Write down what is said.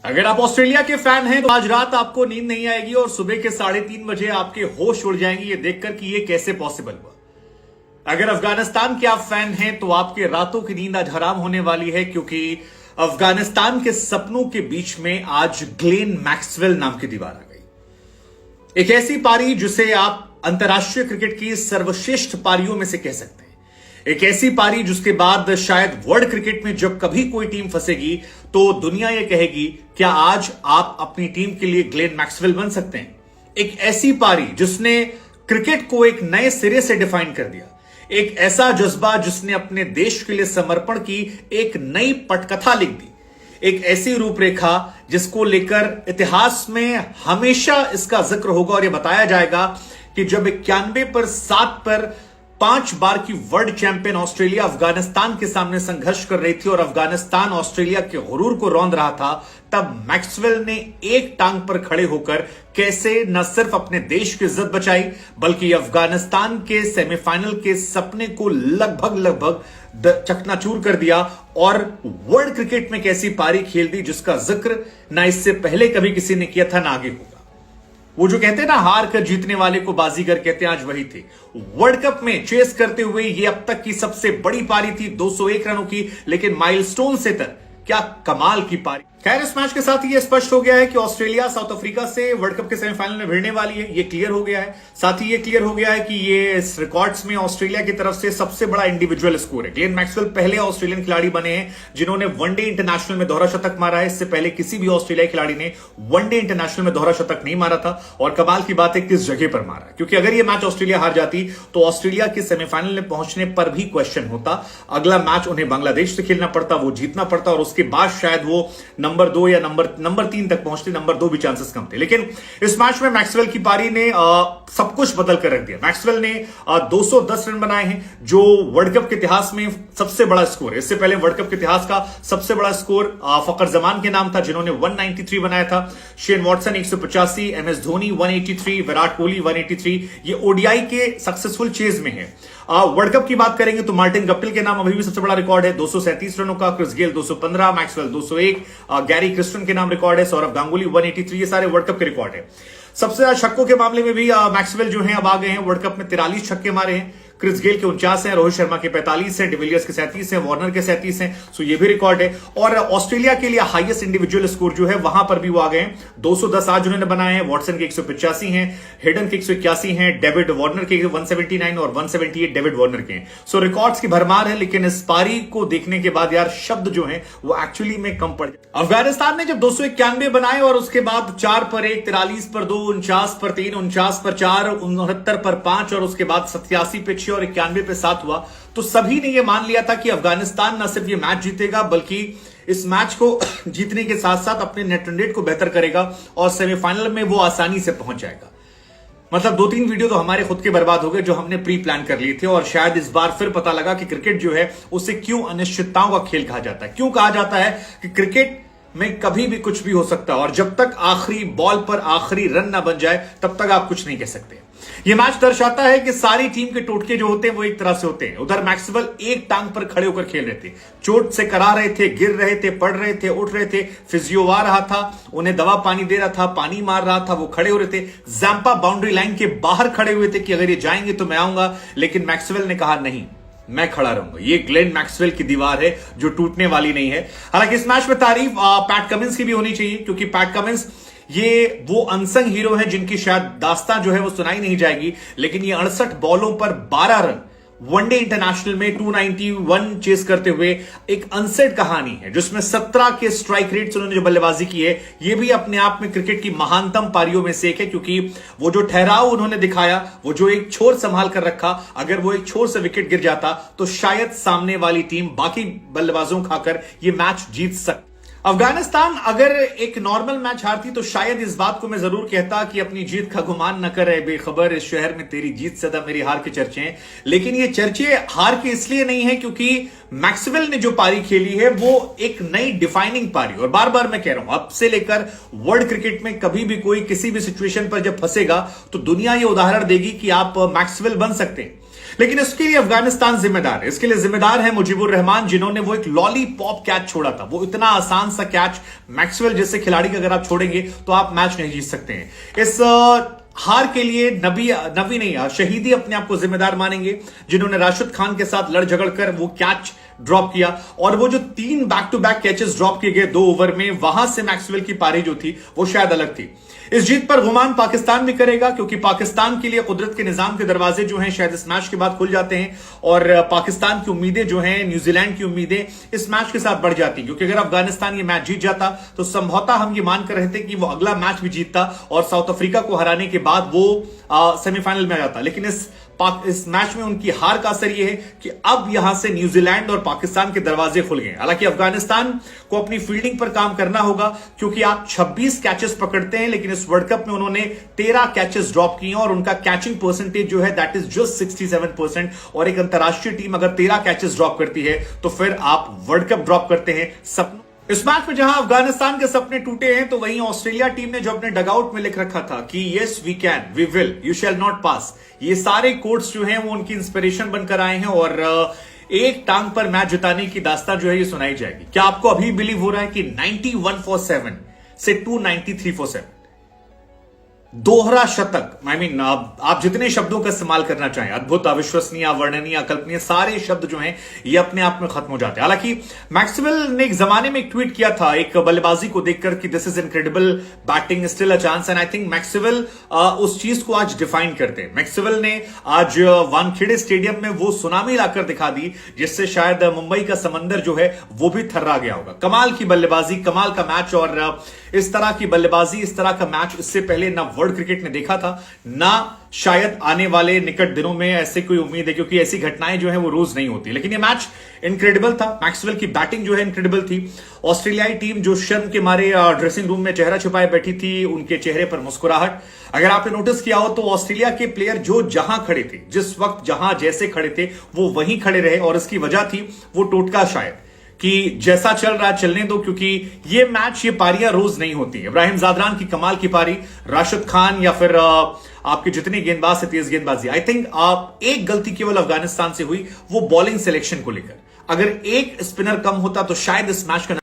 अगर आप ऑस्ट्रेलिया के फैन हैं तो आज रात आपको नींद नहीं आएगी और सुबह के 3:30 बजे आपके होश उड़ जाएंगे ये देखकर कि ये कैसे पॉसिबल हुआ। अगर अफगानिस्तान के आप फैन हैं तो आपके रातों की नींद आज हराम होने वाली है, क्योंकि अफगानिस्तान के सपनों के बीच में आज ग्लेन मैक्सवेल नाम की दीवार आ गई। एक ऐसी पारी जिसे आप अंतर्राष्ट्रीय क्रिकेट की सर्वश्रेष्ठ पारियों में से कह सकते हैं। एक ऐसी पारी जिसके बाद शायद वर्ल्ड क्रिकेट में जब कभी कोई टीम फंसेगी तो दुनिया यह कहेगी, क्या आज आप अपनी टीम के लिए ग्लेन मैक्सवेल बन सकते हैं। एक ऐसी पारी जिसने क्रिकेट को एक नए सिरे से डिफाइन कर दिया। एक ऐसा जज्बा जिसने अपने देश के लिए समर्पण की एक नई पटकथा लिख दी। एक ऐसी रूपरेखा जिसको लेकर इतिहास में हमेशा इसका जिक्र होगा और यह बताया जाएगा कि जब 91 पर 7 पर 5 बार की वर्ल्ड चैंपियन ऑस्ट्रेलिया अफगानिस्तान के सामने संघर्ष कर रही थी और अफगानिस्तान ऑस्ट्रेलिया के गुरूर को रौंद रहा था, तब मैक्सवेल ने एक टांग पर खड़े होकर कैसे न सिर्फ अपने देश की इज्जत बचाई बल्कि अफगानिस्तान के सेमीफाइनल के सपने को लगभग चकनाचूर कर दिया और वर्ल्ड क्रिकेट में कैसी पारी खेल दी जिसका जिक्र ना इससे पहले कभी किसी ने किया था ना आगे होगा। वो जो कहते हैं ना, हार कर जीतने वाले को बाजीगर कहते हैं, आज वही थे। वर्ल्ड कप में चेस करते हुए ये अब तक की सबसे बड़ी पारी थी 201 रनों की, लेकिन माइलस्टोन से तक क्या कमाल की पारी। खैर, इस मैच के साथ ये स्पष्ट हो गया है कि ऑस्ट्रेलिया साउथ अफ्रीका से वर्ल्ड कप के सेमीफाइनल में भिड़ने वाली है। ये क्लियर हो गया है। साथ ही ये क्लियर हो गया है कि ये इस रिकॉर्ड्स में ऑस्ट्रेलिया की तरफ से सबसे बड़ा इंडिविजुअल स्कोर है। ग्लेन मैक्सवेल पहले ऑस्ट्रेलियन खिलाड़ी बने हैं जिन्होंने वनडे इंटरनेशनल में दोहरा शतक मारा है। इससे पहले किसी भी ऑस्ट्रेलियाई खिलाड़ी ने वनडे इंटरनेशनल में दोहरा शतक नहीं मारा था। और कमाल की बात है किस जगह पर मारा, क्योंकि अगर ये मैच ऑस्ट्रेलिया हार जाती तो ऑस्ट्रेलिया के सेमीफाइनल में पहुंचने पर भी क्वेश्चन होता। अगला मैच उन्हें बांग्लादेश से खेलना पड़ता, वो जीतना पड़ता और उसके बाद शायद वो नंबर 2 या नंबर 3 तक पहुंचते। नंबर 2 भी चांसेस कम थे। लेकिन इस मैच में मैक्सवेल की पारी ने सब कुछ बदल कर रख दिया। मैक्सवेल ने 210 रन बनाए हैं, जो वर्ल्ड कप के इतिहास में सबसे बड़ा स्कोर है। इससे पहले वर्ल्ड कप के इतिहास का सबसे बड़ा स्कोर फखर जमान के नाम था जिन्होंने 193 बनाया था। Shane Watson 185, MS Dhoni 183, Virat Kohli 183। ये ओडीआई के सक्सेसफुल चेज में है। वर्ल्ड कप की बात करेंगे तो मार्टिन गप्टिल के नाम अभी भी सबसे बड़ा रिकॉर्ड है 237 रनों का, Chris Gayle 215, Maxwell 201, Gary Kirsten के नाम रिकॉर्ड है, सौरभ गांगुली 183। ये सारे वर्ल्ड कप के रिकॉर्ड है। सबसे ज्यादा छक्कों के मामले में भी मैक्सवेल जो है अब आ गए हैं। वर्ल्ड कप में 43 छक्के मारे हैं। क्रिस गेल के 49 हैं, रोहित शर्मा के 45 हैं, डिविलियर्स के 37 हैं, वार्नर के 37 हैं। सो ये भी रिकॉर्ड है। और ऑस्ट्रेलिया के लिए हाईएस्ट इंडिविजुअल स्कोर जो है वहां पर भी वो आ गए हैं। 210 आज उन्होंने बनाए हैं। वॉटसन के 185 हैं, हेडन के 181 हैं, डेविड वार्नर के 179 और 178 डेविड वार्नर के हैं। सो रिकॉर्ड्स की भरमार है। लेकिन इस पारी को देखने के बाद यार शब्द जो है वो एक्चुअली में कम पड़ गए। अफगानिस्तान ने जब 291 बनाए और उसके बाद 4 पर 1, 43 पर 2, 49 पर 3, 49 पर 4, 69 पर 5 और उसके बाद 87 पे 6 और 91 पे 7 हुआ, तो सभी ने यह मान लिया था कि अफगानिस्तान न सिर्फ ये मैच जीतेगा बल्कि इस मैच को जीतने के साथ साथ अपने नेट रन रेट को बेहतर करेगा और सेमीफाइनल में वो आसानी से पहुंच जाएगा। मतलब 2-3 वीडियो तो हमारे खुद के बर्बाद हो गए जो हमने प्री प्लान कर लिए थे। और शायद इस बार फिर पता लगा कि क्रिकेट जो है उसे क्यों अनिश्चितताओं का खेल कहा जाता है। क्यों कहा जाता है कि क्रिकेट में कभी भी कुछ भी हो सकता है और जब तक आखिरी बॉल पर आखिरी रन ना बन जाए तब तक आप कुछ नहीं कह सकते। यह मैच दर्शाता है कि सारी टीम के टोटके जो होते हैं वो एक तरह से होते हैं। उधर मैक्सवेल एक टांग पर खड़े होकर खेल रहे थे, चोट से करा रहे थे, गिर रहे थे, पड़ रहे थे, उठ रहे थे, फिजियो आ रहा था, उन्हें दवा पानी दे रहा था, पानी मार रहा था, वो खड़े हो रहे थे। जैंपा बाउंड्री लाइन के बाहर खड़े हुए थे कि अगर ये जाएंगे तो मैं आऊंगा, लेकिन मैक्सवेल ने कहा नहीं, मैं खड़ा रहूंगा। ये ग्लेन मैक्सवेल की दीवार है जो टूटने वाली नहीं है। हालांकि इस मैच में तारीफ पैट कमिंस की भी होनी चाहिए, क्योंकि पैट कमिंस ये वो अनसंग हीरो है जिनकी शायद दास्तां जो है वो सुनाई नहीं जाएगी, लेकिन ये 68 बॉलों पर 12 रन वनडे इंटरनेशनल में 291 चेस करते हुए एक अनसेड कहानी है, जिसमें 17 के स्ट्राइक रेट से उन्होंने जो बल्लेबाजी की है ये भी अपने आप में क्रिकेट की महानतम पारियों में से एक है। क्योंकि वो जो ठहराव उन्होंने दिखाया, वो जो एक छोर संभाल कर रखा, अगर वो एक छोर से विकेट गिर जाता तो शायद सामने वाली टीम बाकी बल्लेबाजों खाकर ये मैच जीत सकती। अफगानिस्तान अगर एक नॉर्मल मैच हारती तो शायद इस बात को मैं जरूर कहता कि अपनी जीत का गुमान न करे बेखबर, इस शहर में तेरी जीत सदा मेरी हार के चर्चे हैं। लेकिन ये चर्चे हार के इसलिए नहीं है क्योंकि मैक्सवेल ने जो पारी खेली है वो एक नई डिफाइनिंग पारी, और बार बार मैं कह रहा हूं अब से लेकर वर्ल्ड क्रिकेट में कभी भी कोई किसी भी सिचुएशन पर जब फंसेगा तो दुनिया ये उदाहरण देगी कि आप मैक्सवेल बन सकते हैं। लेकिन इसके लिए अफगानिस्तान जिम्मेदार है, इसके लिए जिम्मेदार है मुजीबुर रहमान, जिन्होंने वो एक लॉलीपॉप कैच छोड़ा था। वो इतना आसान सा कैच मैक्सवेल जैसे खिलाड़ी का अगर आप छोड़ेंगे तो आप मैच नहीं जीत सकते हैं। इस हार के लिए नबी नहीं, शहीदी अपने आप को जिम्मेदार मानेंगे, जिन्होंने राशिद खान के साथ लड़ झगड़ कर वो कैच ड्रॉप किया। और वो जो 3 back to back catches drop किए गए 2 ओवर में, वहां से मैक्सवेल की पारी जो थी वो शायद अलग थी। इस जीत पर गुमान पाकिस्तान भी करेगा, क्योंकि पाकिस्तान के लिए कुदरत के निजाम के दरवाजे जो हैं शायद इस मैच के बाद खुल जाते हैं, और पाकिस्तान की उम्मीदें जो हैं, न्यूजीलैंड की उम्मीदें इस मैच के साथ बढ़ जाती, क्योंकि अगर अफगानिस्तान ये मैच जीत जाता तो संभवतः हम ये मानकर रहते कि वो अगला मैच भी जीतता और साउथ अफ्रीका को हराने के बाद वो सेमीफाइनल में आ जाता। लेकिन इस मैच में उनकी हार का असर यह है कि अब यहां से न्यूजीलैंड और पाकिस्तान के दरवाजे खुल गए। हालांकि अफगानिस्तान को अपनी फील्डिंग पर काम करना होगा, क्योंकि आप 26 कैचेस पकड़ते हैं, लेकिन इस वर्ल्ड कप में उन्होंने 13 कैचेस ड्रॉप किए और उनका कैचिंग परसेंटेज जो है दैट इज जस्ट 67%। और एक अंतरराष्ट्रीय टीम अगर 13 कैचेस ड्रॉप करती है तो फिर आप वर्ल्ड कप ड्रॉप करते हैं। सपनों इस मैच में जहां अफगानिस्तान के सपने टूटे हैं, तो वहीं ऑस्ट्रेलिया टीम ने जो अपने डगआउट में लिख रखा था कि yes we can, we will, you shall not pass, ये सारे कोट्स जो हैं वो उनकी इंस्पिरेशन बनकर आए हैं। और एक टांग पर मैच जिताने की दास्तां जो है ये सुनाई जाएगी। क्या आपको अभी बिलीव हो रहा है कि 91 for 7 से 293 for 7 दोहरा शतक, आप जितने शब्दों का इस्तेमाल करना चाहें, अद्भुत, अविश्वसनीय, अवर्णनीय, अकल्पनीय, सारे शब्द जो हैं ये अपने आप में खत्म हो जाते हैं। हालांकि मैक्सवेल ने एक जमाने में एक ट्वीट किया था एक बल्लेबाजी को देखकर कि this is incredible batting, still a chance, and I think Maxwell उस चीज को आज डिफाइन करते हैं। मैक्सवेल ने आज वानखेड़े स्टेडियम में वो सुनामी लाकर दिखा दी जिससे शायद मुंबई का समंदर जो है वो भी थर्रा गया होगा। कमाल की बल्लेबाजी, कमाल का मैच, और इस तरह की बल्लेबाजी, इस तरह का मैच इससे पहले ना वर्ल्ड क्रिकेट ने देखा था, ना शायद आने वाले निकट दिनों में ऐसे कोई उम्मीद है, क्योंकि ऐसी घटनाएं जो है वो रोज नहीं होती। लेकिन ये मैच इनक्रेडिबल था। मैक्सवेल की बैटिंग जो है इनक्रेडिबल थी। ऑस्ट्रेलियाई टीम जो शर्म के मारे ड्रेसिंग रूम में चेहरा छुपाए बैठी थी, उनके चेहरे पर मुस्कुराहट, अगर आपने नोटिस किया हो तो ऑस्ट्रेलिया के प्लेयर जो जहां खड़े थे, जिस वक्त जहां जैसे खड़े थे वो वहीं खड़े रहे, और इसकी वजह थी वो टोटका शायद कि जैसा चल रहा है चलने दो, क्योंकि ये मैच, ये पारियां रोज नहीं होती। इब्राहिम जादरान की कमाल की पारी, राशिद खान या फिर आपके जितने गेंदबाज है, तेज गेंदबाजी, आई थिंक एक गलती केवल अफगानिस्तान से हुई, वो बॉलिंग सिलेक्शन को लेकर। अगर एक स्पिनर कम होता तो शायद इस मैच का